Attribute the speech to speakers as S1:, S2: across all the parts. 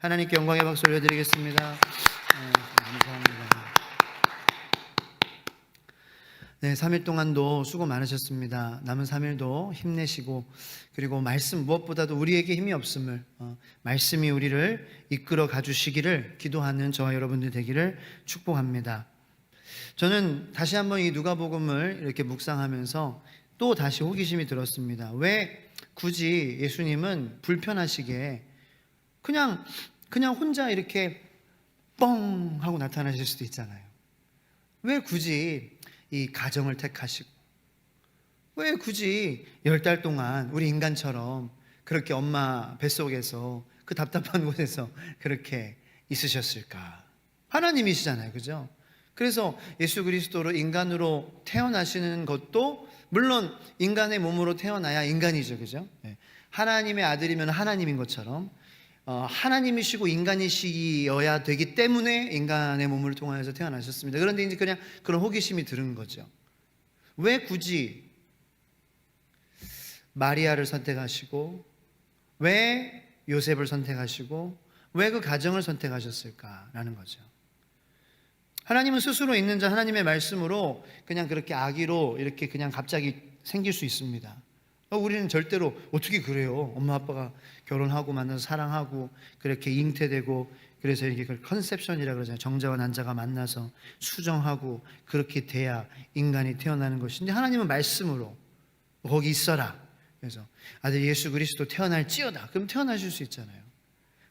S1: 하나님께 영광의 박수 올려드리겠습니다. 감사합니다. 네, 3일 동안도 수고 많으셨습니다. 남은 3일도 힘내시고, 그리고 말씀 무엇보다도 우리에게 힘이 없음을 말씀이 우리를 이끌어 가주시기를 기도하는 저와 여러분들 되기를 축복합니다. 저는 다시 한번 이 누가복음을 이렇게 묵상하면서 또 다시 호기심이 들었습니다. 왜 굳이 예수님은 불편하시게 그냥 혼자 이렇게 뻥 하고 나타나실 수도 있잖아요. 왜 굳이 이 가정을 택하시고, 왜 굳이 10달 동안 우리 인간처럼 그렇게 엄마 뱃속에서 그 답답한 곳에서 그렇게 있으셨을까? 하나님이시잖아요, 그죠? 그래서 예수 그리스도로 인간으로 태어나시는 것도 물론 인간의 몸으로 태어나야 인간이죠, 그죠? 하나님의 아들이면 하나님인 것처럼 하나님이시고 인간이시여야 되기 때문에 인간의 몸을 통하여서 태어나셨습니다. 그런데 이제 그냥 그런 호기심이 드는 거죠. 왜 굳이 마리아를 선택하시고, 왜 요셉을 선택하시고, 왜 그 가정을 선택하셨을까라는 거죠. 하나님은 스스로 있는 자 하나님의 말씀으로 그냥 그렇게 아기로 이렇게 그냥 갑자기 생길 수 있습니다. 우리는 절대로 어떻게 그래요? 엄마 아빠가 결혼하고 만나서 사랑하고 그렇게 잉태되고, 그래서 이게 컨셉션이라고 그러잖아요. 정자와 난자가 만나서 수정하고 그렇게 돼야 인간이 태어나는 것인데, 하나님은 말씀으로 거기 있어라. 그래서 아들 예수 그리스도 태어날지어다. 그럼 태어나실 수 있잖아요.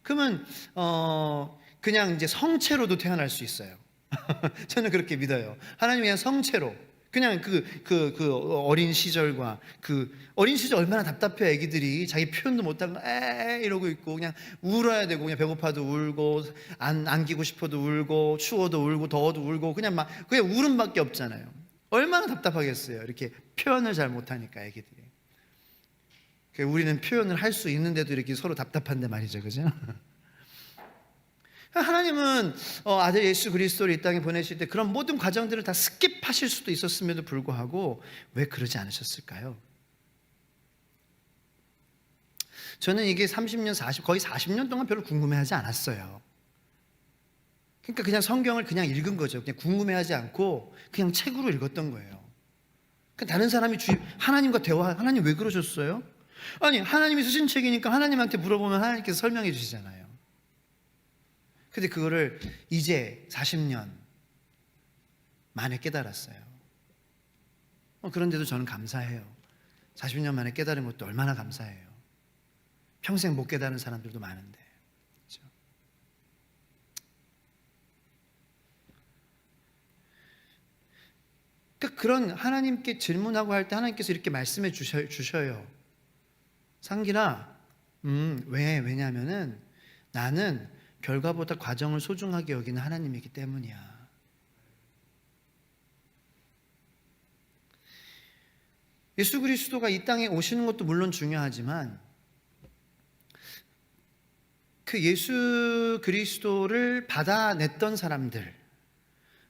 S1: 그러면 그냥 이제 성체로도 태어날 수 있어요. 저는 그렇게 믿어요. 하나님이 그냥 성체로, 그냥 어린 시절과 어린 시절 얼마나 답답해요. 애기들이 자기 표현도 못하고 이러고 있고, 그냥 울어야 되고, 그냥 배고파도 울고, 안기고 싶어도 울고, 추워도 울고, 더워도 울고, 그냥 울음밖에 없잖아요. 얼마나 답답하겠어요. 이렇게 표현을 잘 못하니까 애기들이. 우리는 표현을 할 수 있는데도 이렇게 서로 답답한데 말이죠, 그죠? 하나님은 아들 예수 그리스도를 이 땅에 보내실 때 그런 모든 과정들을 다 스킵하실 수도 있었음에도 불구하고 왜 그러지 않으셨을까요? 저는 이게 30년, 거의 40년 동안 별로 궁금해하지 않았어요. 그러니까 그냥 성경을 그냥 읽은 거죠. 그냥 궁금해하지 않고 그냥 책으로 읽었던 거예요. 그러니까 다른 사람이 하나님과 하나님 왜 그러셨어요? 아니, 하나님이 쓰신 책이니까 하나님한테 물어보면 하나님께서 설명해 주시잖아요. 근데 그거를 이제 40년 만에 깨달았어요. 그런데도 저는 감사해요. 40년 만에 깨달은 것도 얼마나 감사해요. 평생 못 깨달은 사람들도 많은데. 그렇죠? 그러니까 그런 하나님께 질문하고 할 때 하나님께서 이렇게 말씀해 주셔요. 상길아, 왜냐면은 나는 결과보다 과정을 소중하게 여기는 하나님이기 때문이야. 예수 그리스도가 이 땅에 오시는 것도 물론 중요하지만, 그 예수 그리스도를 받아냈던 사람들,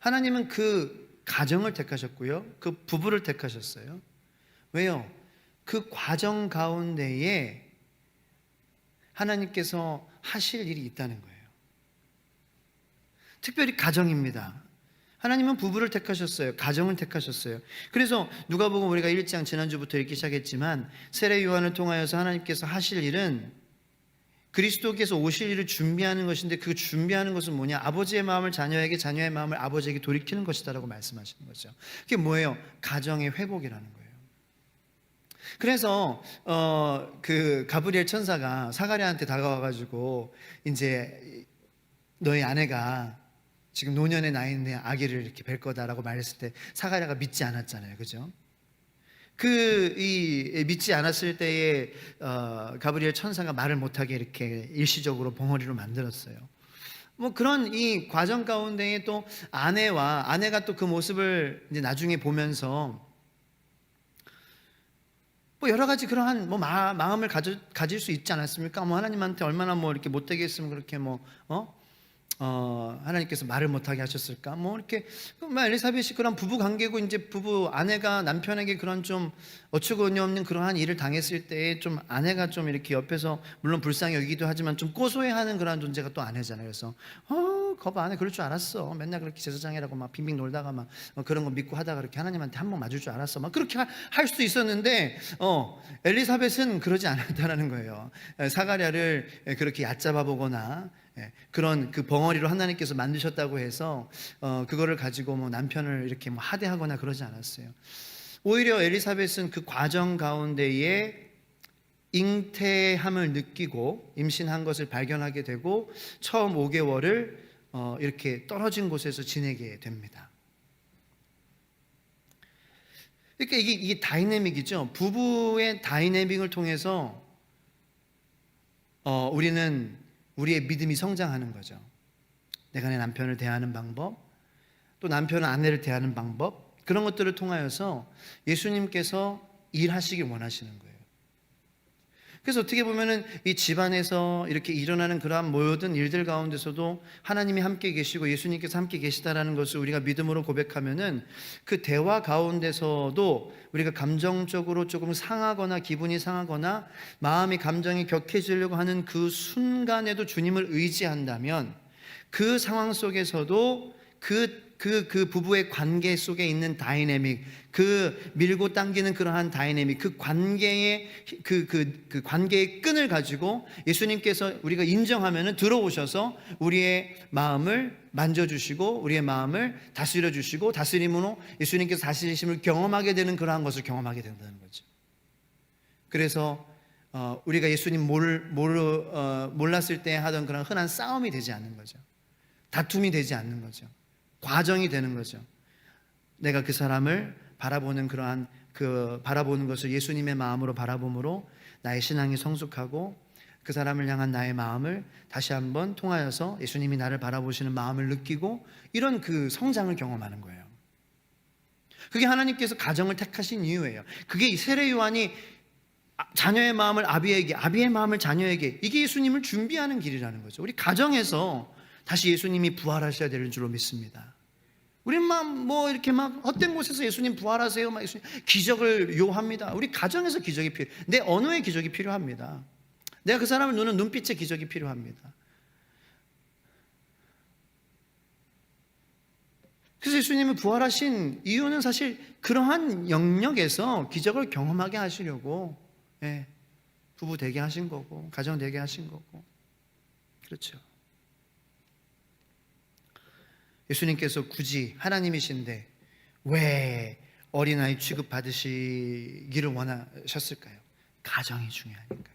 S1: 하나님은 그 가정을 택하셨고요, 그 부부를 택하셨어요. 왜요? 그 과정 가운데에 하나님께서 하실 일이 있다는 거예요. 특별히 가정입니다. 하나님은 부부를 택하셨어요. 가정을 택하셨어요. 그래서 누가복음 우리가 1장 지난주부터 읽기 시작했지만, 세례 요한을 통하여서 하나님께서 하실 일은 그리스도께서 오실 일을 준비하는 것인데, 그 준비하는 것은 뭐냐? 아버지의 마음을 자녀에게, 자녀의 마음을 아버지에게 돌이키는 것이다라고 말씀하시는 거죠. 그게 뭐예요? 가정의 회복이라는 거예요. 그래서 그 가브리엘 천사가 사가랴한테 다가와가지고, 이제 너희 아내가 지금 노년의 나이인데 아기를 이렇게 뵐 거다라고 말했을 때 사가랴가 믿지 않았잖아요, 그죠? 믿지 않았을 때에 가브리엘 천사가 말을 못하게 이렇게 일시적으로 벙어리로 만들었어요. 그런 이 과정 가운데에 또 아내가 또 그 모습을 이제 나중에 보면서 여러 가지 그러한 마음을 가질 수 있지 않았습니까? 하나님한테 얼마나 이렇게 못되게 했으면 그렇게 하나님께서 말을 못하게 하셨을까? 뭐 이렇게 엘리사벳이 그런 부부 관계고 이제 부부 아내가 남편에게 그런 좀 어처구니 없는 그러한 일을 당했을 때 좀 아내가 좀 이렇게 옆에서 물론 불쌍히 여기기도 하지만 좀 고소해하는 그런 존재가 또 아내잖아요. 그래서 거봐 아내 그럴 줄 알았어. 맨날 그렇게 제사장이라고 막 빙빙 놀다가 막 그런 거 믿고 하다가 그렇게 하나님한테 한 번 맞을 줄 알았어. 막 그렇게 할 수도 있었는데 엘리사벳은 그러지 않았다라는 거예요. 사가랴를 그렇게 얕잡아 보거나 그런 그 벙어리로 하나님께서 만드셨다고 해서 그거를 가지고 뭐 남편을 이렇게 뭐 하대하거나 그러지 않았어요. 오히려 엘리사벳은 그 과정 가운데에 잉태함을 느끼고 임신한 것을 발견하게 되고 처음 5개월을 이렇게 떨어진 곳에서 지내게 됩니다. 그러니까 이게 다이내믹이죠. 부부의 다이내믹을 통해서 우리는 우리의 믿음이 성장하는 거죠. 내가 내 남편을 대하는 방법, 또 남편은 아내를 대하는 방법, 그런 것들을 통하여서 예수님께서 일하시길 원하시는 거예요. 그래서 어떻게 보면은 이 집안에서 이렇게 일어나는 그러한 모든 일들 가운데서도 하나님이 함께 계시고 예수님께서 함께 계시다라는 것을 우리가 믿음으로 고백하면은 그 대화 가운데서도 우리가 감정적으로 조금 상하거나 기분이 상하거나 마음이 감정이 격해지려고 하는 그 순간에도 주님을 의지한다면 그 상황 속에서도 그 부부의 관계 속에 있는 다이내믹, 그 밀고 당기는 그러한 다이내믹, 그 관계의 그 관계의 끈을 가지고 예수님께서 우리가 인정하면은 들어오셔서 우리의 마음을 만져주시고 우리의 마음을 다스려 주시고 다스림으로 예수님께서 다스리심을 경험하게 되는 그러한 것을 경험하게 된다는 거죠. 그래서 우리가 예수님 몰랐을 때 하던 그런 흔한 싸움이 되지 않는 거죠. 다툼이 되지 않는 거죠. 과정이 되는 거죠. 내가 그 사람을 바라보는 그러한 바라보는 것을 예수님의 마음으로 바라봄으로 나의 신앙이 성숙하고 그 사람을 향한 나의 마음을 다시 한번 통하여서 예수님이 나를 바라보시는 마음을 느끼고 이런 그 성장을 경험하는 거예요. 그게 하나님께서 가정을 택하신 이유예요. 그게 세례 요한이 자녀의 마음을 아비에게, 아비의 마음을 자녀에게, 이게 예수님을 준비하는 길이라는 거죠. 우리 가정에서 다시 예수님이 부활하셔야 될 줄로 믿습니다. 우리는 뭐 이렇게 막 헛된 곳에서 예수님 부활하세요, 막 예수님 기적을 요합니다. 우리 가정에서 기적이 내 언어의 기적이 필요합니다. 내가 그 사람을 누는 눈빛의 기적이 필요합니다. 그래서 예수님이 부활하신 이유는 사실 그러한 영역에서 기적을 경험하게 하시려고 부부 되게 하신 거고 가정 되게 하신 거고 그렇죠. 예수님께서 굳이 하나님이신데 왜 어린아이 취급받으시기를 원하셨을까요? 가정이 중요하니까.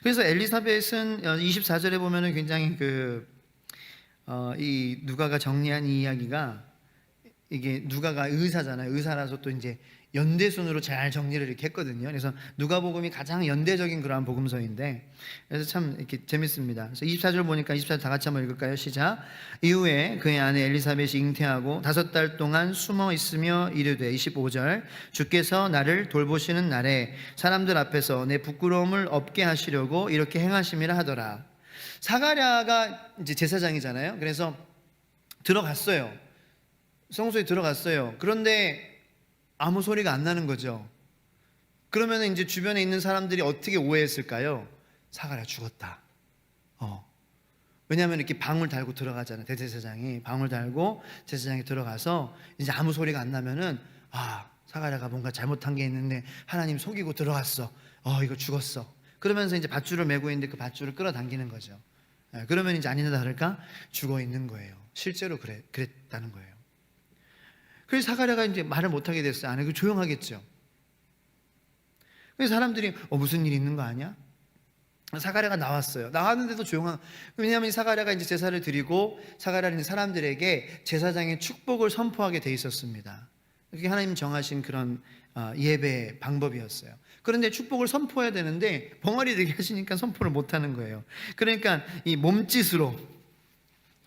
S1: 그래서 엘리사벳은 24절에 보면은 굉장히 이 누가가 정리한 이 이야기가 이게 누가가 의사잖아요. 의사라서 또 이제 연대순으로 잘 정리를 이렇게 했거든요. 그래서 누가복음이 가장 연대적인 그러한 복음서인데 그래서 참 이렇게 재밌습니다. 그래서 24절 보니까 24절 다 같이 한번 읽을까요? 시작. 이후에 그의 아내 엘리사벳이 잉태하고 5달 동안 숨어 있으며 이르되 25절 주께서 나를 돌보시는 날에 사람들 앞에서 내 부끄러움을 없게 하시려고 이렇게 행하심이라 하더라. 사가랴가 이제 제사장이잖아요. 그래서 들어갔어요. 성소에 들어갔어요. 그런데 아무 소리가 안 나는 거죠. 그러면 이제 주변에 있는 사람들이 어떻게 오해했을까요? 사가랴 죽었다. 왜냐하면 이렇게 방울 달고 들어가잖아요. 대제사장이 방울 달고 제사장이 들어가서 이제 아무 소리가 안 나면은 사가랴가 뭔가 잘못한 게 있는데 하나님 속이고 들어갔어. 이거 죽었어. 그러면서 이제 밧줄을 메고 있는데 그 밧줄을 끌어당기는 거죠. 그러면 이제 아니나 다를까 죽어 있는 거예요. 실제로 그랬다는 거예요. 그래서 사가랴가 이제 말을 못하게 됐어요. 안 하고 조용하겠죠. 그래서 사람들이 무슨 일이 있는 거 아니야? 사가랴가 나왔어요. 나왔는데도 왜냐하면 사가랴가 이제 제사를 드리고 사가랴는 사람들에게 제사장의 축복을 선포하게 돼 있었습니다. 그게 하나님 정하신 그런 예배 방법이었어요. 그런데 축복을 선포해야 되는데 벙어리 되게 하시니까 선포를 못 하는 거예요. 그러니까 이 몸짓으로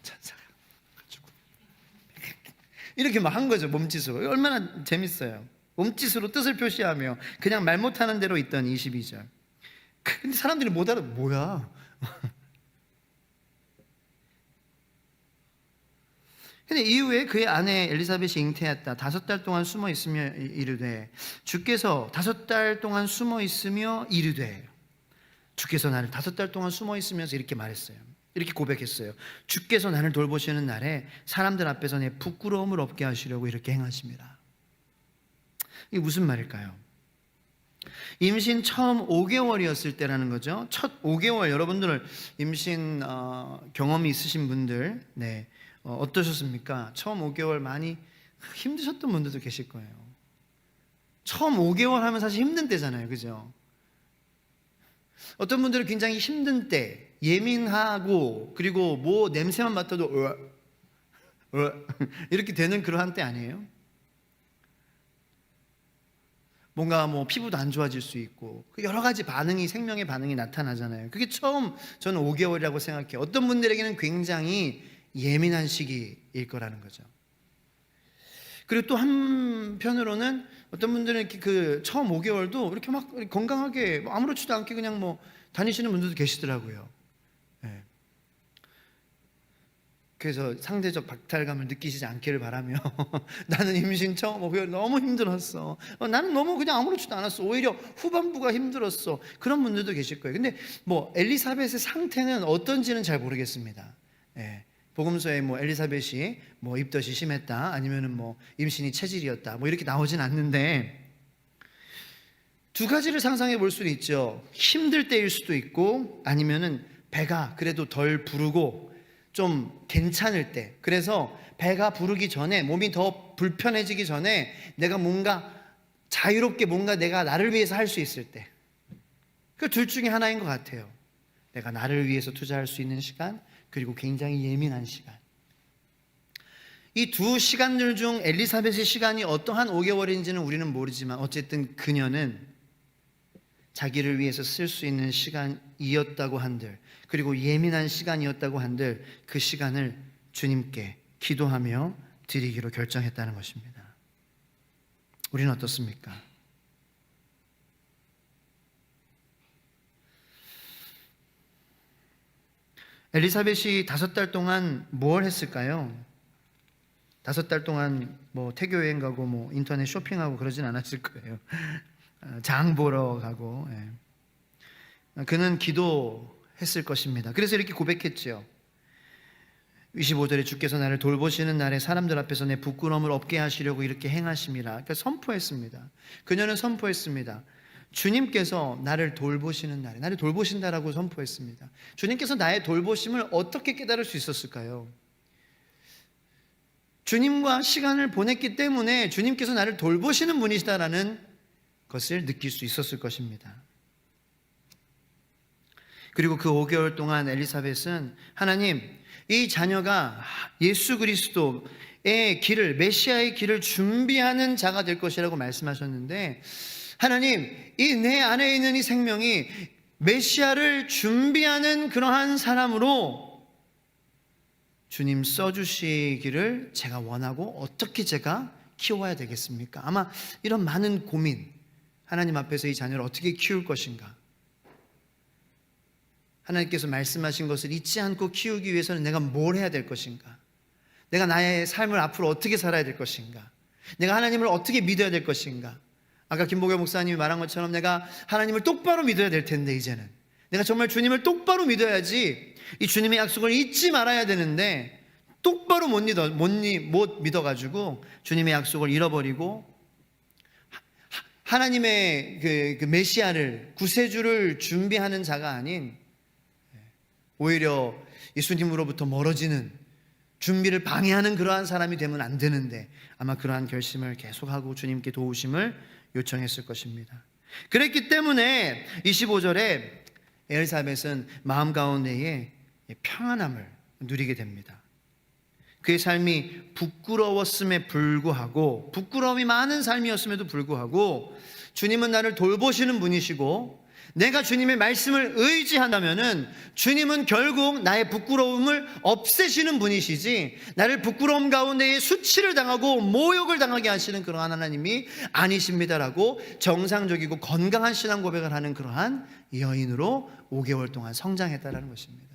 S1: 천사가 이렇게 막 한 거죠. 몸짓으로. 얼마나 재밌어요. 몸짓으로 뜻을 표시하며 그냥 말 못하는 대로 있던 22절. 근데 사람들이 못 알아. 뭐야? 근데 이후에 그의 아내 엘리사벳이 잉태했다. 5달 동안 숨어 있으며 이르되 주께서 5달 동안 숨어 있으며 이르되 주께서 나를 5달 동안 숨어 있으면서 이렇게 말했어요. 이렇게 고백했어요. 주께서 나를 돌보시는 날에 사람들 앞에서 내 부끄러움을 없게 하시려고 이렇게 행하십니다. 이게 무슨 말일까요? 임신 처음 5개월이었을 때라는 거죠. 첫 5개월, 여러분들 임신 경험이 있으신 분들, 네, 어떠셨습니까? 처음 5개월 많이 힘드셨던 분들도 계실 거예요. 처음 5개월 하면 사실 힘든 때잖아요, 그죠? 어떤 분들은 굉장히 힘든 때, 예민하고, 그리고 뭐 냄새만 맡아도 이렇게 되는 그러한 때 아니에요? 뭔가 뭐 피부도 안 좋아질 수 있고 여러 가지 반응이, 생명의 반응이 나타나잖아요. 그게 처음 저는 5개월이라고 생각해요. 어떤 분들에게는 굉장히 예민한 시기일 거라는 거죠. 그리고 또 한편으로는 어떤 분들은 이렇게 그 처음 5개월도 이렇게 막 건강하게 아무렇지도 않게 그냥 뭐 다니시는 분들도 계시더라고요. 네. 그래서 상대적 박탈감을 느끼시지 않기를 바라며 나는 임신 처음 5개월 너무 힘들었어. 나는 너무 그냥 아무렇지도 않았어. 오히려 후반부가 힘들었어. 그런 분들도 계실 거예요. 근데 뭐 엘리사벳의 상태는 어떤지는 잘 모르겠습니다. 예. 복음서에 뭐 엘리사벳이 뭐 입덧이 심했다, 아니면은 뭐 임신이 체질이었다, 뭐 이렇게 나오진 않는데 두 가지를 상상해 볼 수도 있죠. 힘들 때일 수도 있고, 아니면은 배가 그래도 덜 부르고 좀 괜찮을 때, 그래서 배가 부르기 전에, 몸이 더 불편해지기 전에 내가 뭔가 자유롭게 뭔가 내가 나를 위해서 할 수 있을 때, 그 둘 중에 하나인 것 같아요. 내가 나를 위해서 투자할 수 있는 시간, 그리고 굉장히 예민한 시간. 이 두 시간들 중 엘리사벳의 시간이 어떠한 5개월인지는 우리는 모르지만 어쨌든 그녀는 자기를 위해서 쓸 수 있는 시간이었다고 한들, 그리고 예민한 시간이었다고 한들 그 시간을 주님께 기도하며 드리기로 결정했다는 것입니다. 우리는 어떻습니까? 엘리사벳이 5달 동안 뭘 했을까요? 5달 동안 뭐 태교 여행 가고 뭐 인터넷 쇼핑하고 그러진 않았을 거예요. 장 보러 가고. 예. 그는 기도했을 것입니다. 그래서 이렇게 고백했죠. 25절에 주께서 나를 돌보시는 날에 사람들 앞에서 내 부끄러움을 없게 하시려고 이렇게 행하심이라. 그러니까 선포했습니다. 그녀는 선포했습니다. 주님께서 나를 돌보시는 날에, 나를 돌보신다라고 선포했습니다. 주님께서 나의 돌보심을 어떻게 깨달을 수 있었을까요? 주님과 시간을 보냈기 때문에 주님께서 나를 돌보시는 분이시다라는 것을 느낄 수 있었을 것입니다. 그리고 그 5개월 동안 엘리사벳은 하나님, 이 자녀가 예수 그리스도의 길을, 메시아의 길을 준비하는 자가 될 것이라고 말씀하셨는데, 하나님, 이 내 안에 있는 이 생명이 메시아를 준비하는 그러한 사람으로 주님 써주시기를 제가 원하고 어떻게 제가 키워야 되겠습니까? 아마 이런 많은 고민, 하나님 앞에서 이 자녀를 어떻게 키울 것인가, 하나님께서 말씀하신 것을 잊지 않고 키우기 위해서는 내가 뭘 해야 될 것인가, 내가 나의 삶을 앞으로 어떻게 살아야 될 것인가, 내가 하나님을 어떻게 믿어야 될 것인가. 아까 김보경 목사님이 말한 것처럼 내가 하나님을 똑바로 믿어야 될 텐데, 이제는 내가 정말 주님을 똑바로 믿어야지, 이 주님의 약속을 잊지 말아야 되는데 똑바로 못 믿어가지고 주님의 약속을 잃어버리고 하나님의 그 메시아를, 구세주를 준비하는 자가 아닌 오히려 예수님으로부터 멀어지는, 준비를 방해하는 그러한 사람이 되면 안 되는데, 아마 그러한 결심을 계속하고 주님께 도우심을 요청했을 것입니다. 그랬기 때문에 25절에 엘리사벳은 마음 가운데에 평안함을 누리게 됩니다. 그의 삶이 부끄러웠음에 불구하고, 부끄러움이 많은 삶이었음에도 불구하고 주님은 나를 돌보시는 분이시고 내가 주님의 말씀을 의지한다면은 주님은 결국 나의 부끄러움을 없애시는 분이시지, 나를 부끄러움 가운데에 수치를 당하고 모욕을 당하게 하시는 그러한 하나님이 아니십니다라고 정상적이고 건강한 신앙 고백을 하는 그러한 여인으로 5개월 동안 성장했다라는 것입니다.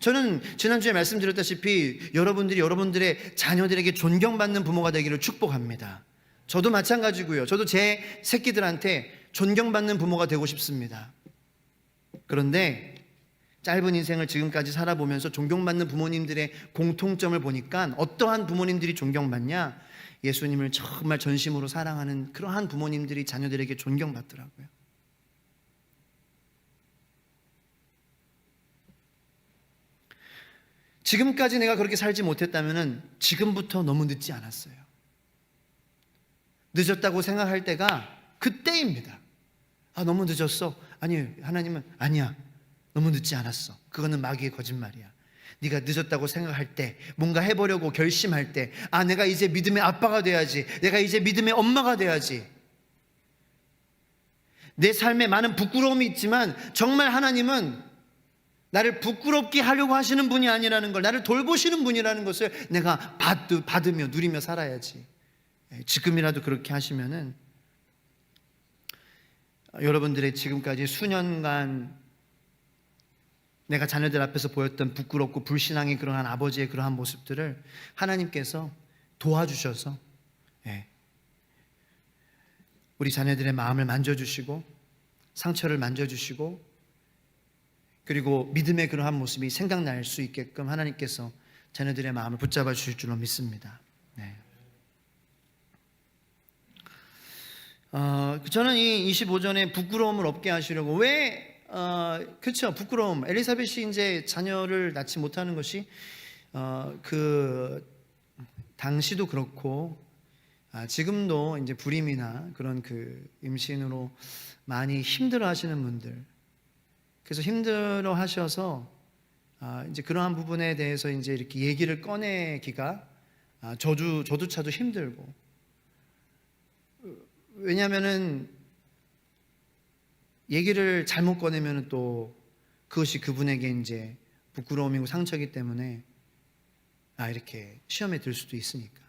S1: 저는 지난주에 말씀드렸다시피 여러분들이 여러분들의 자녀들에게 존경받는 부모가 되기를 축복합니다. 저도 마찬가지고요. 저도 제 새끼들한테 존경받는 부모가 되고 싶습니다. 그런데 짧은 인생을 지금까지 살아보면서 존경받는 부모님들의 공통점을 보니까 어떠한 부모님들이 존경받냐? 예수님을 정말 전심으로 사랑하는 그러한 부모님들이 자녀들에게 존경받더라고요. 지금까지 내가 그렇게 살지 못했다면 지금부터 너무 늦지 않았어요. 늦었다고 생각할 때가 그때입니다. 너무 늦었어. 아니, 하나님은 아니야. 너무 늦지 않았어. 그거는 마귀의 거짓말이야. 네가 늦었다고 생각할 때, 뭔가 해보려고 결심할 때, 내가 이제 믿음의 아빠가 돼야지. 내가 이제 믿음의 엄마가 돼야지. 내 삶에 많은 부끄러움이 있지만 정말 하나님은 나를 부끄럽게 하려고 하시는 분이 아니라는 걸, 나를 돌보시는 분이라는 것을 내가 받으며 누리며 살아야지. 지금이라도 그렇게 하시면은 여러분들의 지금까지 수년간 내가 자녀들 앞에서 보였던 부끄럽고 불신앙의 그러한 아버지의 그러한 모습들을 하나님께서 도와주셔서 우리 자녀들의 마음을 만져주시고 상처를 만져주시고 그리고 믿음의 그러한 모습이 생각날 수 있게끔 하나님께서 자녀들의 마음을 붙잡아 주실 줄로 믿습니다. 저는 이 25전에 부끄러움을 없게 하시려고 그렇죠. 부끄러움. 엘리사벳이 이제 자녀를 낳지 못하는 것이 그 당시도 그렇고 지금도 이제 불임이나 그런 그 임신으로 많이 힘들어하시는 분들, 그래서 힘들어하셔서 이제 그러한 부분에 대해서 이제 이렇게 얘기를 꺼내기가 저조차도 힘들고, 왜냐하면은 얘기를 잘못 꺼내면 또 그것이 그분에게 이제 부끄러움이고 상처이기 때문에 이렇게 시험에 들 수도 있으니까.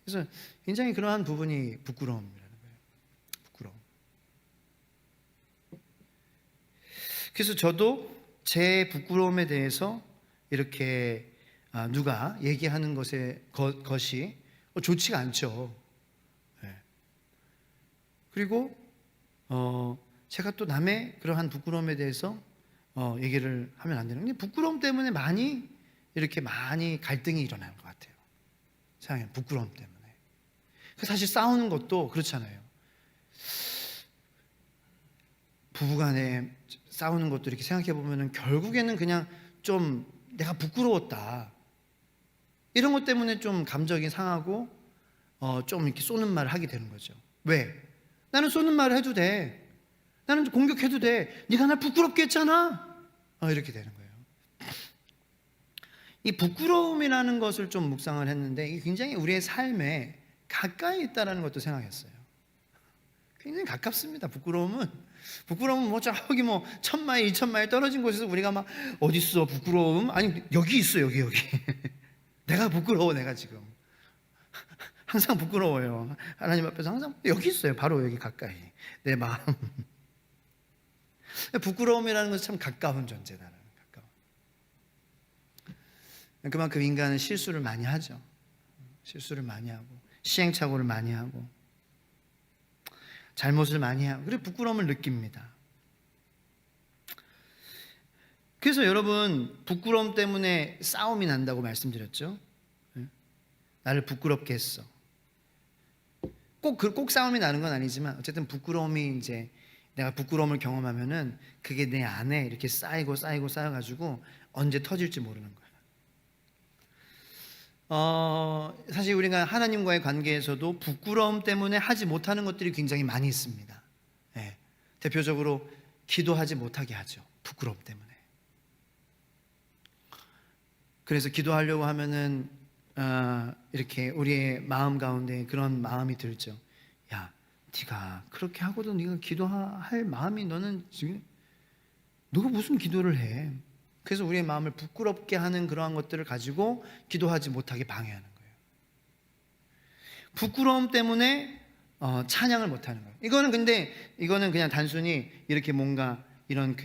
S1: 그래서 굉장히 그러한 부분이 부끄러움이라는 거예요. 부끄러움. 그래서 저도 제 부끄러움에 대해서 이렇게 누가 얘기하는 것이 좋지가 않죠. 그리고 제가 또 남의 그러한 부끄러움에 대해서 얘기를 하면 안 되는 게, 부끄러움 때문에 많이 갈등이 일어나는 것 같아요. 세상에 부끄러움 때문에. 사실 싸우는 것도 그렇잖아요. 부부간에 싸우는 것도 이렇게 생각해 보면은 결국에는 그냥 좀 내가 부끄러웠다, 이런 것 때문에 좀 감정이 상하고 좀 이렇게 쏘는 말을 하게 되는 거죠. 왜? 나는 쏘는 말을 해도 돼. 나는 공격해도 돼. 네가 날 부끄럽게 했잖아. 이렇게 되는 거예요. 이 부끄러움이라는 것을 좀 묵상을 했는데 이게 굉장히 우리의 삶에 가까이 있다는 것도 생각했어요. 굉장히 가깝습니다. 부끄러움은 저기 1000마일 2000마일 떨어진 곳에서 우리가 막 어딨어 부끄러움? 아니 여기 있어, 여기 내가 부끄러워. 내가 지금 항상 부끄러워요. 하나님 앞에서 항상 여기 있어요. 바로 여기 가까이 내 마음. 부끄러움이라는 것은 참 가까운 존재다. 그만큼 인간은 실수를 많이 하죠. 실수를 많이 하고 시행착오를 많이 하고 잘못을 많이 하고, 그리고 부끄러움을 느낍니다. 그래서 여러분, 부끄러움 때문에 싸움이 난다고 말씀드렸죠. 나를 부끄럽게 했어. 꼭 싸움이 나는 건 아니지만 어쨌든 부끄러움이 이제 내가 부끄러움을 경험하면은 그게 내 안에 이렇게 쌓여가지고 언제 터질지 모르는 거예요. 사실 우리가 하나님과의 관계에서도 부끄러움 때문에 하지 못하는 것들이 굉장히 많이 있습니다. 대표적으로 기도하지 못하게 하죠. 부끄러움 때문에. 그래서 기도하려고 하면은 이렇게 우리의 마음 가운데 그런 마음이 들죠. 야, 네가 그렇게 하고도 네가 기도할 마음이 너는 지금 너가 무슨 기도를 해? 그래서 우리의 마음을 부끄럽게 하는 그러한 것들을 가지고 기도하지 못하게 방해하는 거예요. 부끄러움 때문에 찬양을 못하는 거예요. 이거는 그냥 단순히 이렇게 뭔가 이런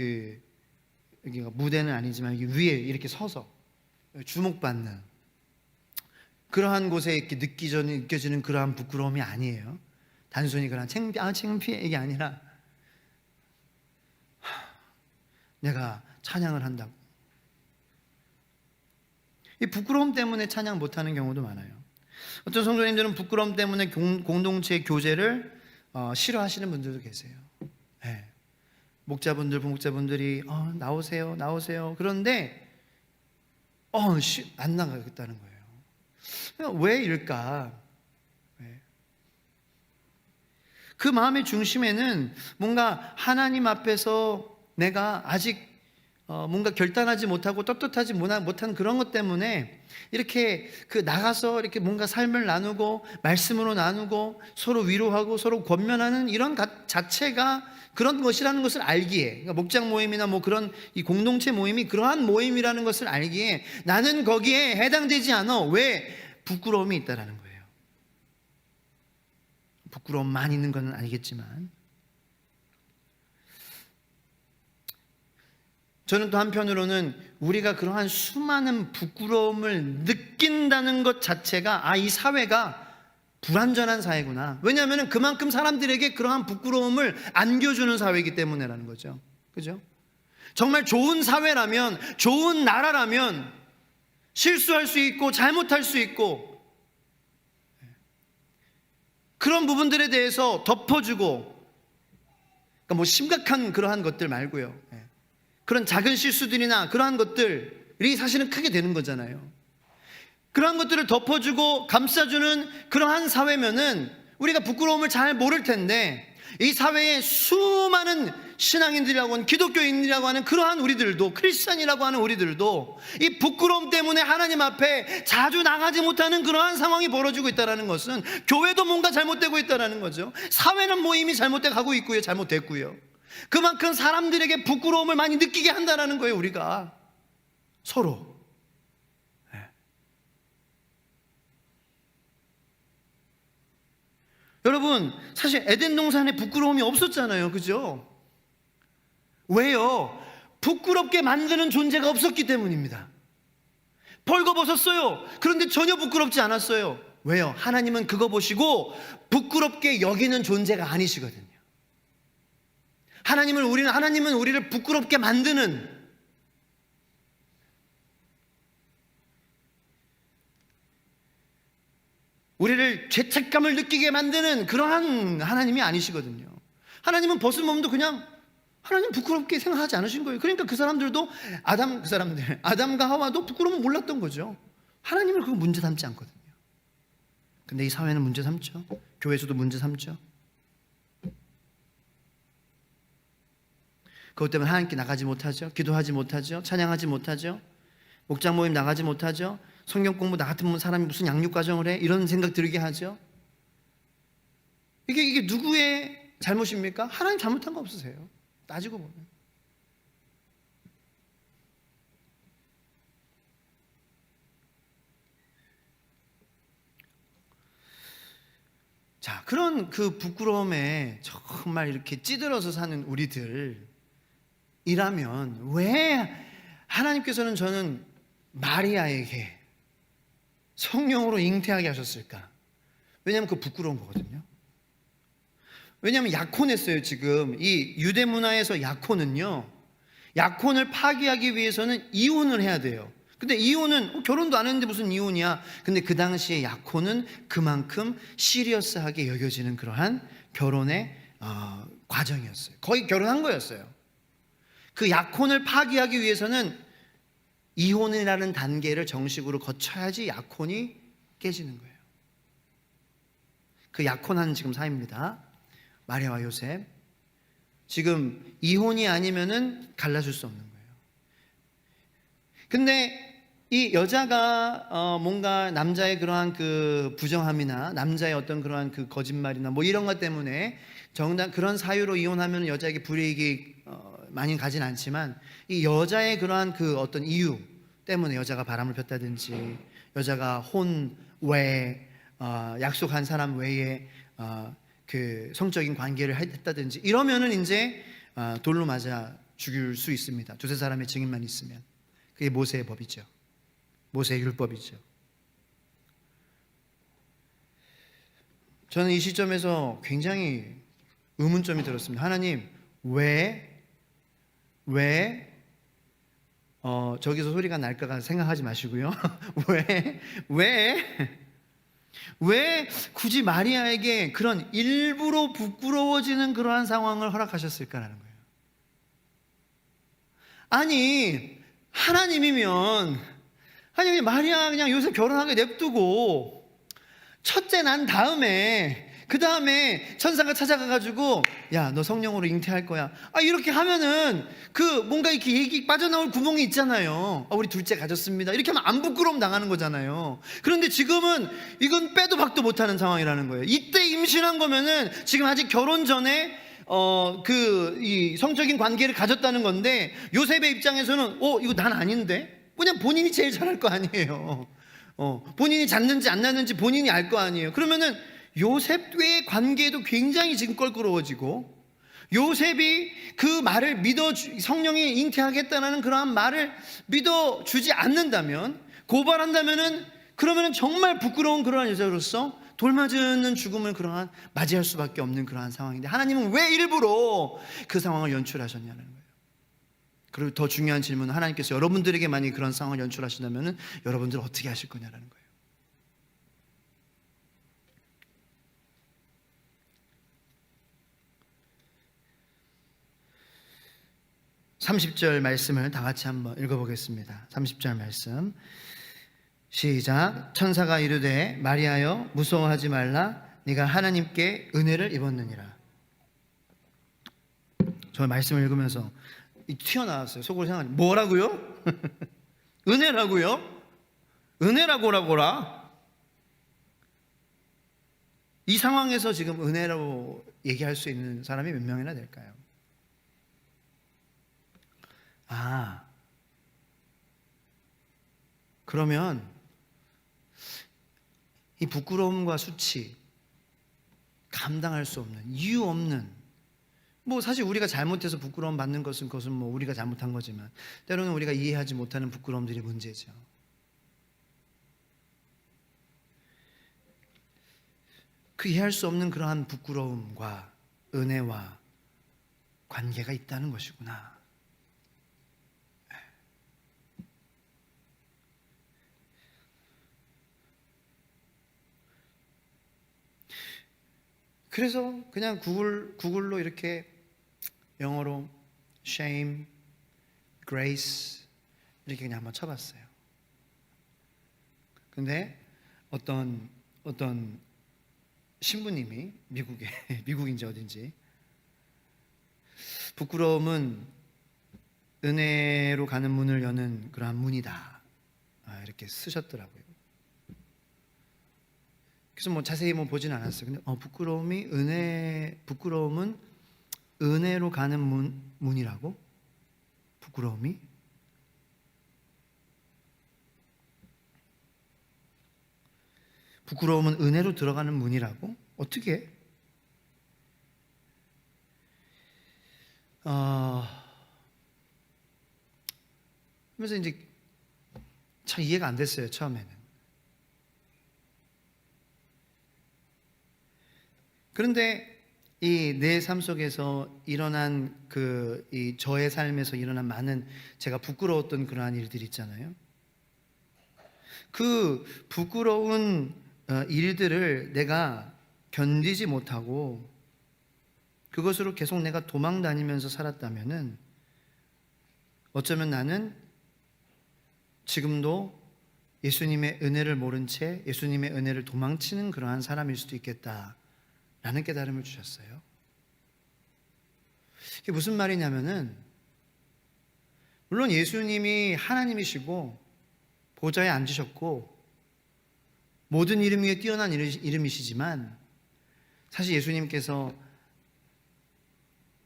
S1: 여기가 무대는 아니지만 여기 위에 이렇게 서서 주목받는 그러한 곳에 이렇게 느껴지는 그러한 부끄러움이 아니에요. 단순히 그런 창피해 이게 아니라 내가 찬양을 한다고. 이 부끄러움 때문에 찬양 못하는 경우도 많아요. 어떤 성도님들은 부끄러움 때문에 공동체 교제를 싫어하시는 분들도 계세요. 네. 목자분들, 부목자분들이 나오세요, 나오세요. 그런데 안 나가겠다는 거예요. 왜 이럴까? 그 마음의 중심에는 뭔가 하나님 앞에서 내가 아직 뭔가 결단하지 못하고 떳떳하지 못한 그런 것 때문에 이렇게 나가서 이렇게 뭔가 삶을 나누고 말씀으로 나누고 서로 위로하고 서로 권면하는 이런 자체가 그런 것이라는 것을 알기에, 그러니까 목장 모임이나 뭐 그런 이 공동체 모임이 그러한 모임이라는 것을 알기에 나는 거기에 해당되지 않아. 왜? 부끄러움이 있다라는 거예요. 부끄러움만 있는 건 아니겠지만, 저는 또 한편으로는 우리가 그러한 수많은 부끄러움을 느낀다는 것 자체가 이 사회가 불완전한 사회구나. 왜냐하면 그만큼 사람들에게 그러한 부끄러움을 안겨주는 사회이기 때문에라는 거죠. 그죠? 정말 좋은 사회라면, 좋은 나라라면 실수할 수 있고 잘못할 수 있고 그런 부분들에 대해서 덮어주고, 그러니까 뭐 심각한 그러한 것들 말고요, 그런 작은 실수들이나 그러한 것들이 사실은 크게 되는 거잖아요. 그러한 것들을 덮어주고 감싸주는 그러한 사회면은 우리가 부끄러움을 잘 모를 텐데, 이 사회에 수많은 신앙인들이라고 하는, 기독교인이라고 하는 그러한 우리들도, 크리스찬이라고 하는 우리들도 이 부끄러움 때문에 하나님 앞에 자주 나가지 못하는 그러한 상황이 벌어지고 있다는 것은 교회도 뭔가 잘못되고 있다는 거죠. 사회는 모임이 잘못돼 가고 있고요, 잘못됐고요. 그만큼 사람들에게 부끄러움을 많이 느끼게 한다는 거예요. 우리가 서로. 여러분, 사실 에덴 동산에 부끄러움이 없었잖아요. 그죠? 왜요? 부끄럽게 만드는 존재가 없었기 때문입니다. 벌거벗었어요. 그런데 전혀 부끄럽지 않았어요. 왜요? 하나님은 그거 보시고 부끄럽게 여기는 존재가 아니시거든요. 하나님은 우리를 부끄럽게 만드는, 우리를 죄책감을 느끼게 만드는 그러한 하나님이 아니시거든요. 하나님은 벗은 몸도 그냥 하나님 부끄럽게 생각하지 않으신 거예요. 그러니까 아담과 하와도 부끄러움을 몰랐던 거죠. 하나님을 그거 문제 삼지 않거든요. 근데 이 사회는 문제 삼죠. 교회에서도 문제 삼죠. 그것 때문에 하나님께 나가지 못하죠. 기도하지 못하죠. 찬양하지 못하죠. 목장 모임 나가지 못하죠. 성경 공부 나 같은 사람이 무슨 양육 과정을 해? 이런 생각 들게 하죠. 이게 누구의 잘못입니까? 하나님 잘못한 거 없으세요. 따지고 보면. 자, 그런 그 부끄러움에 정말 이렇게 찌들어서 사는 우리들이라면 왜 하나님께서는 저는 마리아에게 성령으로 잉태하게 하셨을까? 왜냐하면 그 부끄러운 거거든요. 왜냐하면 약혼했어요. 지금 이 유대 문화에서 약혼은요, 약혼을 파기하기 위해서는 이혼을 해야 돼요. 근데 이혼은 결혼도 안 했는데 무슨 이혼이야. 근데 그 당시에 약혼은 그만큼 시리어스하게 여겨지는 그러한 결혼의 과정이었어요. 거의 결혼한 거였어요. 그 약혼을 파기하기 위해서는 이혼이라는 단계를 정식으로 거쳐야지 약혼이 깨지는 거예요. 그 약혼한 지금 사이입니다. 마리아와 요셉. 지금 이혼이 아니면은 갈라질 수 없는 거예요. 근데 이 여자가 뭔가 남자의 그러한 그 부정함이나 남자의 어떤 그러한 그 거짓말이나 뭐 이런 것 때문에 정당 그런 사유로 이혼하면 여자에게 불이익이 많이 가진 않지만, 이 여자의 그러한 그 어떤 이유 때문에 여자가 바람을 폈다든지, 여자가 혼 외에 약속한 사람 외에 그 성적인 관계를 했다든지 이러면은 이제 돌로 맞아 죽일 수 있습니다. 두세 사람의 증인만 있으면. 그게 모세의 법이죠. 모세의 율법이죠. 저는 이 시점에서 굉장히 의문점이 들었습니다. 하나님, 왜 저기서 소리가 날까 생각하지 마시고요. 왜 굳이 마리아에게 그런 일부러 부끄러워지는 그러한 상황을 허락하셨을까라는 거예요. 아니, 하나님이면 마리아 그냥 요셉 결혼하게 냅두고 첫째 난 다음에 그 다음에 천사가 찾아가가지고 야, 너 성령으로 잉태할 거야. 이렇게 하면은 그 뭔가 이렇게 얘기 빠져나올 구멍이 있잖아요. 우리 둘째 가졌습니다. 이렇게 하면 안 부끄러움 당하는 거잖아요. 그런데 지금은 이건 빼도 박도 못하는 상황이라는 거예요. 이때 임신한 거면은 지금 아직 결혼 전에 이 성적인 관계를 가졌다는 건데, 요셉의 입장에서는 이거 난 아닌데? 그냥 본인이 제일 잘할 거 아니에요. 본인이 잤는지 안 잤는지 본인이 알 거 아니에요. 그러면은 요셉과의 관계도 굉장히 지금 껄끄러워지고, 요셉이 그 말을 성령이 잉태하겠다는 그러한 말을 믿어주지 않는다면, 고발한다면은, 그러면은 정말 부끄러운 그러한 여자로서 돌맞는 죽음을 맞이할 수밖에 없는 그러한 상황인데, 하나님은 왜 일부러 그 상황을 연출하셨냐는 거예요. 그리고 더 중요한 질문은, 하나님께서 여러분들에게 만약 그런 상황을 연출하신다면 여러분들은 어떻게 하실 거냐라는 거예요. (30절) 말씀을 다 같이 한번 읽어보겠습니다. 30절 말씀 시작. 천사가 이르되 마리아여 무서워하지 말라, 네가 하나님께 은혜를 입었느니라. 저 말씀을 읽으면서 튀어나왔어요. 속으로 생각하니 뭐라고요? 은혜라고요? 은혜라고라. 이 상황에서 지금 은혜라고 얘기할 수 있는 사람이 몇 명이나 될까요? 그러면 이 부끄러움과 수치, 감당할 수 없는, 이유 없는, 사실 우리가 잘못해서 부끄러움 받는 그것은 우리가 잘못한 거지만, 때로는 우리가 이해하지 못하는 부끄러움들이 문제죠. 그 이해할 수 없는 그러한 부끄러움과 은혜와 관계가 있다는 것이구나. 그래서 그냥 구글로 이렇게 영어로 shame, grace 이렇게 그냥 한번 쳐봤어요. 근데 어떤 신부님이 미국인지 어딘지, 부끄러움은 은혜로 가는 문을 여는 그러한 문이다, 이렇게 쓰셨더라고요. 그래서 자세히 보지는 않았어요. 근데 부끄러움은 은혜로 가는 문이라고? 부끄러움이? 부끄러움은 은혜로 들어가는 문이라고? 어떻게? 그래서 이제 참 이해가 안 됐어요, 처음에는. 그런데 이 내 삶 속에서 일어난 이 저의 삶에서 일어난 많은 제가 부끄러웠던 그러한 일들이 있잖아요. 그 부끄러운 일들을 내가 견디지 못하고 그것으로 계속 내가 도망 다니면서 살았다면은, 어쩌면 나는 지금도 예수님의 은혜를 모른 채 예수님의 은혜를 도망치는 그러한 사람일 수도 있겠다라는 깨달음을 주셨어요. 이게 무슨 말이냐면은, 물론 예수님이 하나님이시고 보좌에 앉으셨고 모든 이름 위에 뛰어난 이름이시지만 사실 예수님께서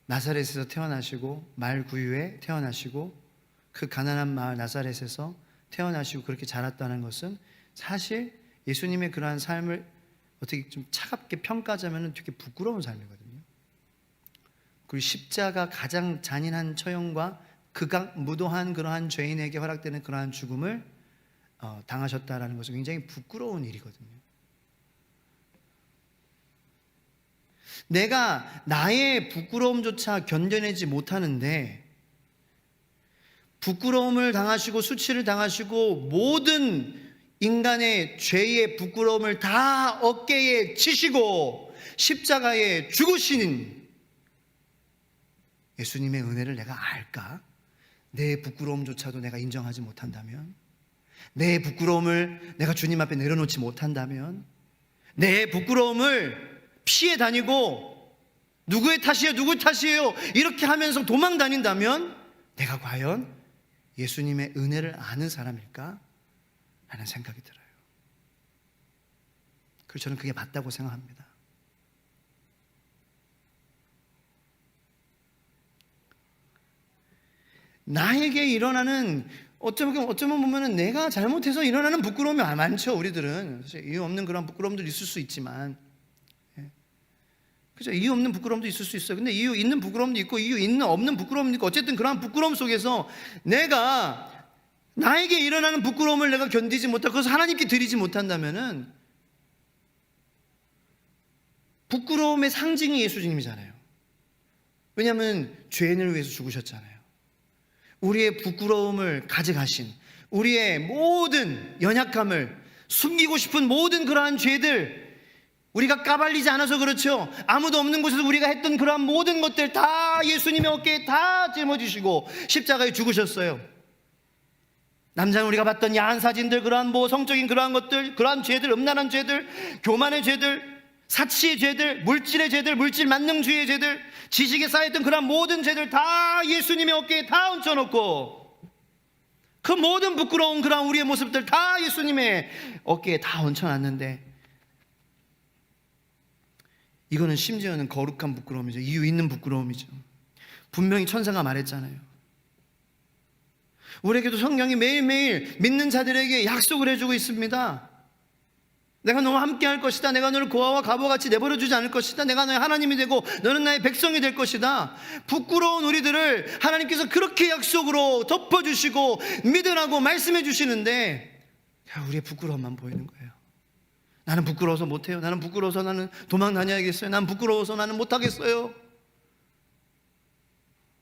S1: 나사렛에서 태어나시고 말구유에 태어나시고 그 가난한 마을 나사렛에서 태어나시고 그렇게 자랐다는 것은 사실 예수님의 그러한 삶을 어떻게 좀 차갑게 평가하자면 되게 부끄러운 삶이거든요. 그리고 십자가 가장 잔인한 처형과 극악무도한 그러한 죄인에게 허락되는 그러한 죽음을 당하셨다라는 것은 굉장히 부끄러운 일이거든요. 내가 나의 부끄러움조차 견뎌내지 못하는데 부끄러움을 당하시고 수치를 당하시고 모든 인간의 죄의 부끄러움을 다 어깨에 치시고 십자가에 죽으시는 예수님의 은혜를 내가 알까? 내 부끄러움조차도 내가 인정하지 못한다면, 내 부끄러움을 내가 주님 앞에 내려놓지 못한다면, 내 부끄러움을 피해 다니고 누구의 탓이에요 누구의 탓이에요 이렇게 하면서 도망 다닌다면 내가 과연 예수님의 은혜를 아는 사람일까? 하는 생각이 들어요. 그래서 저는 그게 맞다고 생각합니다. 나에게 일어나는 어쩌면 보면은 내가 잘못해서 일어나는 부끄러움이 많죠. 우리들은 사실 이유 없는 그런 부끄러움도 있을 수 있지만, 그죠? 이유 없는 부끄러움도 있을 수 있어요. 근데 이유 있는 부끄러움도 있고 이유 있는 없는 부끄러움도 있고 어쨌든 그러한 부끄러움 속에서 내가 나에게 일어나는 부끄러움을 내가 견디지 못하고 그것을 하나님께 드리지 못한다면은 부끄러움의 상징이 예수님이잖아요. 왜냐하면 죄인을 위해서 죽으셨잖아요. 우리의 부끄러움을 가져가신, 우리의 모든 연약함을, 숨기고 싶은 모든 그러한 죄들, 우리가 까발리지 않아서 그렇죠. 아무도 없는 곳에서 우리가 했던 그러한 모든 것들 다 예수님의 어깨에 다 짊어지시고 십자가에 죽으셨어요. 남자는 우리가 봤던 야한 사진들, 그러한 성적인 그러한 것들, 그러한 죄들, 음란한 죄들, 교만의 죄들, 사치의 죄들, 물질의 죄들, 물질 만능주의의 죄들, 지식에 쌓였던 그러한 모든 죄들 다 예수님의 어깨에 다 얹혀놓고 그 모든 부끄러운 그러한 우리의 모습들 다 예수님의 어깨에 다 얹혀놨는데, 이거는 심지어는 거룩한 부끄러움이죠. 이유 있는 부끄러움이죠. 분명히 천사가 말했잖아요. 우리에게도 성경이 매일매일 믿는 자들에게 약속을 해주고 있습니다. 내가 너와 함께 할 것이다. 내가 너를 고아와 갑오같이 내버려주지 않을 것이다. 내가 너의 하나님이 되고 너는 나의 백성이 될 것이다. 부끄러운 우리들을 하나님께서 그렇게 약속으로 덮어주시고 믿으라고 말씀해 주시는데 우리의 부끄러움만 보이는 거예요. 나는 부끄러워서 못해요. 나는 부끄러워서 나는 도망 다녀야겠어요. 나는 부끄러워서 나는 못하겠어요.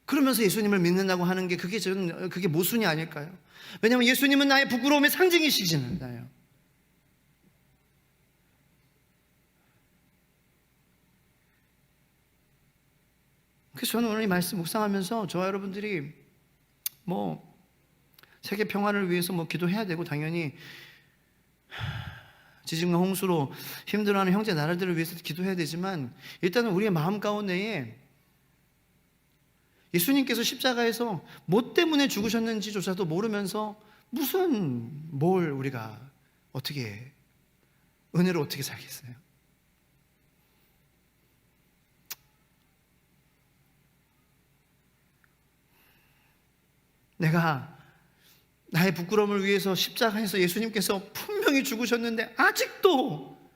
S1: 그러면서 예수님을 믿는다고 하는 게 그게 모순이 아닐까요? 왜냐하면 예수님은 나의 부끄러움의 상징이시잖아요. 그래서 저는 오늘 이 말씀 묵상하면서 저와 여러분들이 세계 평화를 위해서 기도해야 되고 당연히 지진과 홍수로 힘들어하는 형제 나라들을 위해서 기도해야 되지만 일단은 우리의 마음 가운데에 예수님께서 십자가에서 뭐 때문에 죽으셨는지조차도 모르면서 뭘 우리가 어떻게 은혜로 어떻게 살겠어요? 내가 나의 부끄러움을 위해서 십자가에서 예수님께서 분명히 죽으셨는데 아직도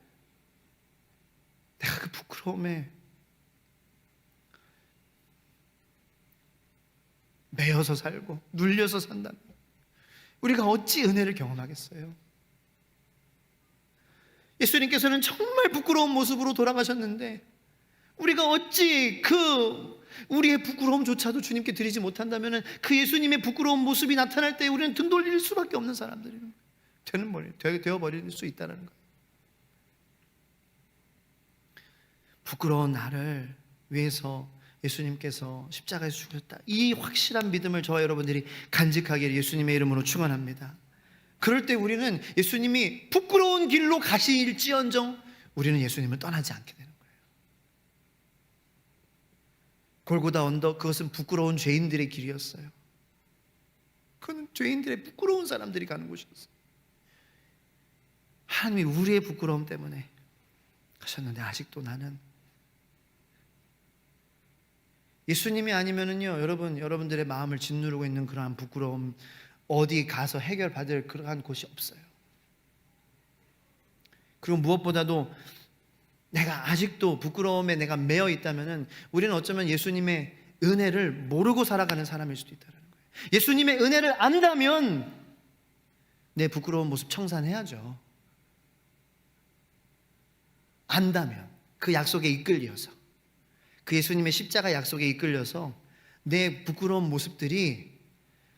S1: 내가 그 부끄러움에 매여서 살고 눌려서 산다면 우리가 어찌 은혜를 경험하겠어요? 예수님께서는 정말 부끄러운 모습으로 돌아가셨는데 우리가 어찌 우리의 부끄러움조차도 주님께 드리지 못한다면 그 예수님의 부끄러운 모습이 나타날 때 우리는 등 돌릴 수밖에 없는 사람들이 되어버릴 수 있다는 거예요. 부끄러운 나를 위해서 예수님께서 십자가에서 죽으셨다. 이 확실한 믿음을 저와 여러분들이 간직하기를 예수님의 이름으로 축원합니다. 그럴 때 우리는 예수님이 부끄러운 길로 가실지언정 우리는 예수님을 떠나지 않게 되는 거예요. 골고다 언덕, 그것은 부끄러운 죄인들의 길이었어요. 그건 죄인들의 부끄러운 사람들이 가는 곳이었어요. 하나님이 우리의 부끄러움 때문에 하셨는데 아직도 나는 예수님이 아니면은요, 여러분들의 마음을 짓누르고 있는 그러한 부끄러움 어디 가서 해결받을 그러한 곳이 없어요. 그리고 무엇보다도 내가 아직도 부끄러움에 내가 매여 있다면은 우리는 어쩌면 예수님의 은혜를 모르고 살아가는 사람일 수도 있다는 거예요. 예수님의 은혜를 안다면 내 부끄러운 모습 청산해야죠. 안다면 그 약속에 이끌려서, 그 예수님의 십자가 약속에 이끌려서 내 부끄러운 모습들이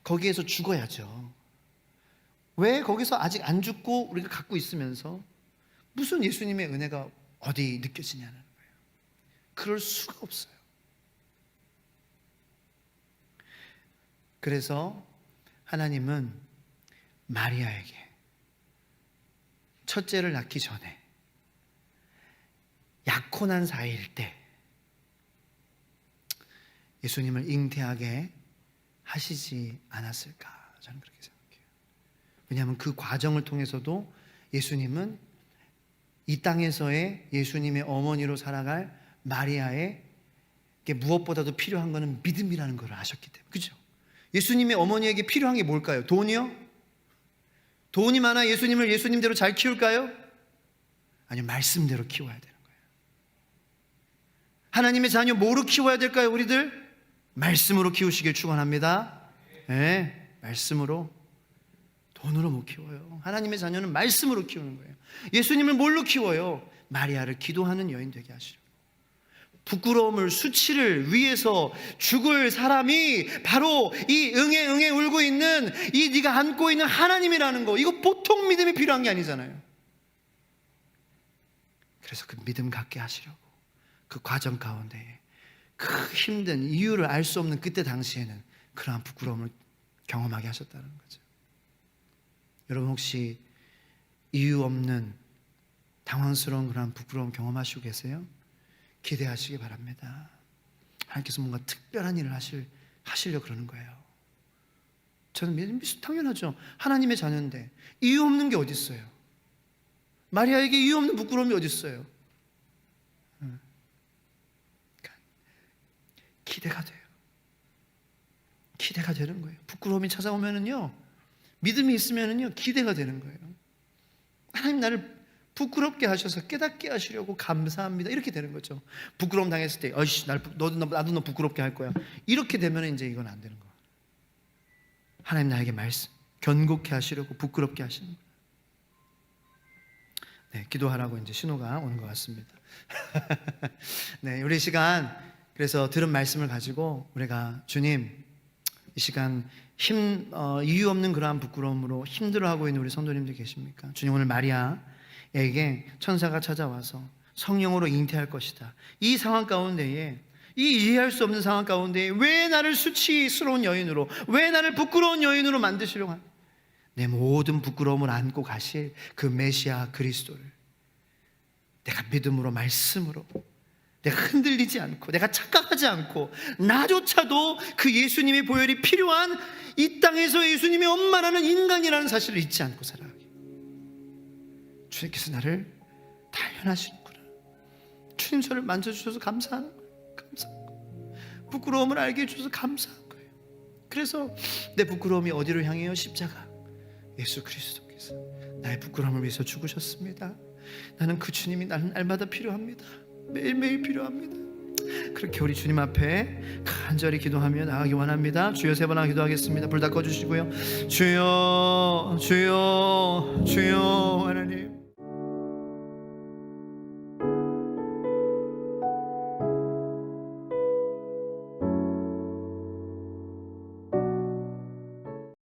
S1: 거기에서 죽어야죠. 왜 거기서 아직 안 죽고 우리가 갖고 있으면서 무슨 예수님의 은혜가 어디 느껴지냐는 거예요. 그럴 수가 없어요. 그래서 하나님은 마리아에게 첫째를 낳기 전에 약혼한 사이일 때 예수님을 잉태하게 하시지 않았을까, 저는 그렇게 생각해요. 왜냐하면 그 과정을 통해서도 예수님은 이 땅에서의 예수님의 어머니로 살아갈 마리아의 무엇보다도 필요한 것은 믿음이라는 걸 아셨기 때문에. 그렇죠? 예수님의 어머니에게 필요한 게 뭘까요? 돈이요? 돈이 많아 예수님을 예수님대로 잘 키울까요? 아니요, 말씀대로 키워야 되는 거예요. 하나님의 자녀 뭐로 키워야 될까요? 우리들 말씀으로 키우시길 축원합니다. 네, 말씀으로. 돈으로 못 키워요. 하나님의 자녀는 말씀으로 키우는 거예요. 예수님을 뭘로 키워요? 마리아를 기도하는 여인 되게 하시려고. 부끄러움을, 수치를 위해서 죽을 사람이 바로 이 응애 울고 있는 이 네가 안고 있는 하나님이라는 거, 이거 보통 믿음이 필요한 게 아니잖아요. 그래서 그 믿음 갖게 하시려고 그 과정 가운데 그 힘든 이유를 알 수 없는 그때 당시에는 그러한 부끄러움을 경험하게 하셨다는 거죠. 여러분 혹시 이유 없는 당황스러운 그런 부끄러움 경험하시고 계세요? 기대하시기 바랍니다. 하나님께서 뭔가 특별한 일을 하시려고 그러는 거예요. 저는 당연하죠. 하나님의 자녀인데 이유 없는 게 어디 있어요? 마리아에게 이유 없는 부끄러움이 어디 있어요? 기대가 돼요. 기대가 되는 거예요. 부끄러움이 찾아오면은요, 믿음이 있으면은요, 기대가 되는 거예요. 하나님 나를 부끄럽게 하셔서 깨닫게 하시려고 감사합니다. 이렇게 되는 거죠. 부끄러움 당했을 때, 나도 너 부끄럽게 할 거야. 이렇게 되면 이제 이건 안 되는 거예요. 하나님 나에게 견고케 하시려고 부끄럽게 하시는 거예요. 네, 기도하라고 이제 신호가 오는 것 같습니다. 네, 우리 시간 그래서 들은 말씀을 가지고 우리가 주님, 이 시간 이유 없는 그러한 부끄러움으로 힘들어하고 있는 우리 성도님들 계십니까? 주님, 오늘 마리아에게 천사가 찾아와서 성령으로 잉태할 것이다. 이 상황 가운데에, 이 이해할 수 없는 상황 가운데에 왜 나를 수치스러운 여인으로, 왜 나를 부끄러운 여인으로 만드시려고 하는, 내 모든 부끄러움을 안고 가실 그 메시아 그리스도를 내가 믿음으로, 말씀으로, 내가 흔들리지 않고, 내가 착각하지 않고, 나조차도 그 예수님의 보혈이 필요한 이 땅에서 예수님의 엄마라는 인간이라는 사실을 잊지 않고 살아가기. 주님께서 나를 단련하시는구나. 주님 저를 만져주셔서 감사하는 거예요. 감사한 거예요. 부끄러움을 알게 해주셔서 감사한 거예요. 그래서 내 부끄러움이 어디로 향해요? 십자가. 예수 그리스도께서 나의 부끄러움을 위해서 죽으셨습니다. 나는 그 주님이 나는 날마다 필요합니다. 매일매일 필요합니다. 그렇게 우리 주님 앞에 간절히 기도하며 나가기 원합니다. 주여 3번 기도하겠습니다. 불 다 꺼주시고요. 주여, 주여, 주여. 하나님,